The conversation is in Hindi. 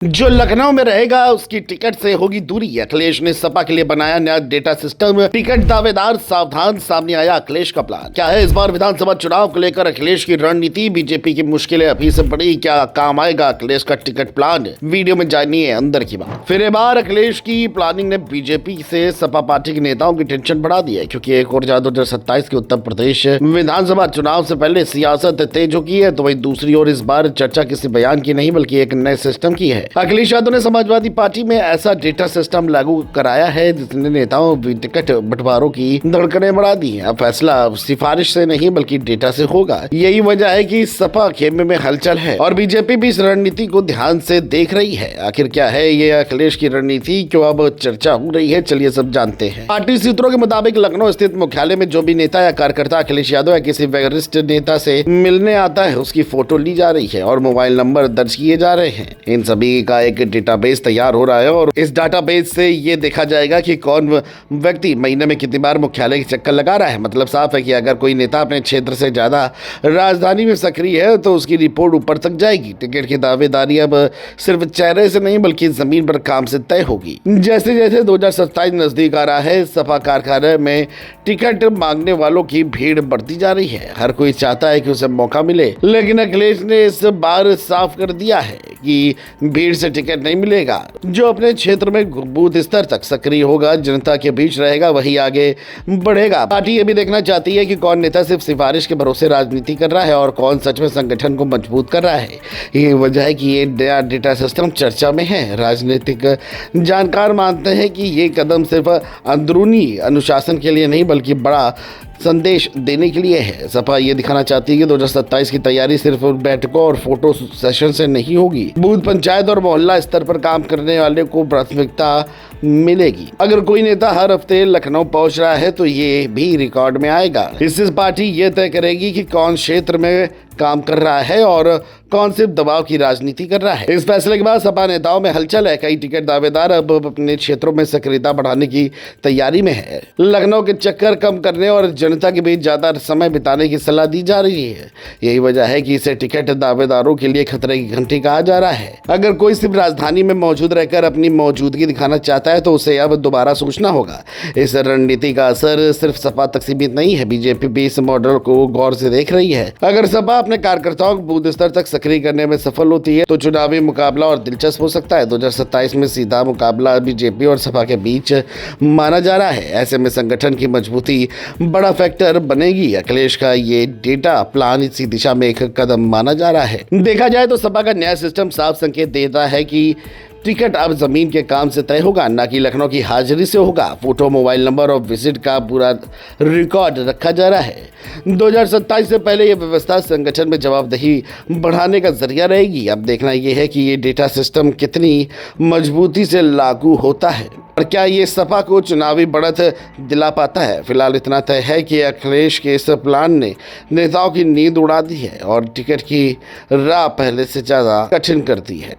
जो लखनऊ में रहेगा उसकी टिकट से होगी दूरी। अखिलेश ने सपा के लिए बनाया नया डेटा सिस्टम। टिकट दावेदार सावधान, सामने आया अखिलेश का प्लान। क्या है इस बार विधानसभा चुनाव को लेकर अखिलेश की रणनीति? बीजेपी की मुश्किलें अभी से बड़ी, क्या काम आएगा अखिलेश का टिकट प्लान? वीडियो में जानिए अंदर की बात। फिर एक बार अखिलेश की प्लानिंग ने बीजेपी से सपा पार्टी के नेताओं की टेंशन बढ़ा दी है, क्योंकि एक और 2027 के उत्तर प्रदेश विधानसभा चुनाव से पहले सियासत तेज हो की है, तो वही दूसरी ओर इस बार चर्चा किसी बयान की नहीं बल्कि एक नए सिस्टम की है। अखिलेश यादव ने समाजवादी पार्टी में ऐसा डेटा सिस्टम लागू कराया है जिसने नेताओं की टिकट बंटवारों की धड़कनें बढ़ा दी हैं। अब फैसला सिफारिश से नहीं बल्कि डेटा से होगा। यही वजह है कि सपा खेमे में हलचल है और बीजेपी भी इस रणनीति को ध्यान से देख रही है। आखिर क्या है ये अखिलेश की रणनीति, क्यों अब चर्चा हो रही है, चलिए सब जानते हैं। पार्टी सूत्रों के मुताबिक लखनऊ स्थित मुख्यालय में जो भी नेता या कार्यकर्ता अखिलेश यादव या किसी वरिष्ठ नेता से मिलने आता है उसकी फोटो ली जा रही है और मोबाइल नंबर दर्ज किए जा रहे हैं। इन सभी का एक डेटाबेस तैयार हो रहा है और इस डेटाबेस से ये देखा जाएगा कि कौन व्यक्ति महीने में कितनी बार मुख्यालय के चक्कर लगा रहा है। मतलब साफ है कि अगर कोई नेता अपने क्षेत्र से ज्यादा राजधानी में सक्रिय है तो उसकी रिपोर्ट ऊपर तक जाएगी। टिकट की दावेदारी अब सिर्फ चेहरे से नहीं बल्कि जमीन पर काम से तय होगी। जैसे जैसे 2027 नजदीक आ रहा है, सपा कार्यालय में टिकट मांगने वालों की भीड़ बढ़ती जा रही है। हर कोई चाहता है कि उसे मौका मिले, लेकिन अखिलेश ने इस बार साफ कर दिया है कि भीड़ से टिकट नहीं मिलेगा। जो अपने क्षेत्र में बूथ स्तर तक सक्रिय होगा, जनता के बीच रहेगा, वही आगे बढ़ेगा। पार्टी ये भी देखना चाहती है कि कौन नेता सिर्फ सिफारिश के भरोसे राजनीति कर रहा है और कौन सच में संगठन को मजबूत कर रहा है। ये वजह है कि ये नया डेटा सिस्टम चर्चा में है। राजनीतिक जानकार मानते हैं कि ये कदम सिर्फ अंदरूनी अनुशासन के लिए नहीं बल्कि बड़ा संदेश देने के लिए है। सपा ये दिखाना चाहती है कि 2027 की तैयारी सिर्फ बैठकों और फोटो सेशन से नहीं होगी। बूथ, पंचायत और मोहल्ला स्तर पर काम करने वाले को प्राथमिकता मिलेगी। अगर कोई नेता हर हफ्ते लखनऊ पहुंच रहा है तो ये भी रिकॉर्ड में आएगा। इससे पार्टी ये तय करेगी कि कौन क्षेत्र में काम कर रहा है और कौन सिर्फ दबाव की राजनीति कर रहा है। इस फैसले के बाद सपा नेताओं में हलचल है। कई टिकट दावेदार अब अपने क्षेत्रों में सक्रियता बढ़ाने की तैयारी में है। लखनऊ के चक्कर कम करने और जनता के बीच ज्यादा समय बिताने की सलाह दी जा रही है। यही वजह है कि इसे टिकट दावेदारों के लिए खतरे की घंटी कहा जा रहा है। अगर कोई सिर्फ राजधानी में मौजूद रहकर अपनी मौजूदगी दिखाना चाहता है तो उसे अब दोबारा सोचना होगा। इस रणनीति का असर सिर्फ सपा तक सीमित नहीं है। बीजेपी भी इस मॉडल को गौर से देख रही है। अगर सपा अपने कार्यकर्ताओं को बूथ स्तर तक सक्रिय करने में सफल होती है तो चुनावी मुकाबला और दिलचस्प हो सकता है। 2027 में सीधा मुकाबला बीजेपी और सपा के बीच माना जा रहा है। ऐसे में संगठन की मजबूती बड़ा फैक्टर बनेगी। अखिलेश का ये डेटा प्लान इसी दिशा में एक कदम माना जा रहा है। देखा जाए तो सपा का नया सिस्टम साफ संकेत देता है कि टिकट अब जमीन के काम से तय होगा, न कि लखनऊ की हाजिरी से होगा। फोटो, मोबाइल नंबर और विजिट का पूरा रिकॉर्ड रखा जा रहा है। 2027 से पहले यह व्यवस्था संगठन में जवाबदेही बढ़ाने का जरिया रहेगी। अब देखना यह है कि ये डेटा सिस्टम कितनी मजबूती से लागू होता है और क्या ये सपा को चुनावी बढ़त दिला पाता है। फिलहाल इतना तय है कि अखिलेश के इस प्लान ने नेताओं की नींद उड़ा दी है और टिकट की राह पहले से ज्यादा कठिन कर दी है।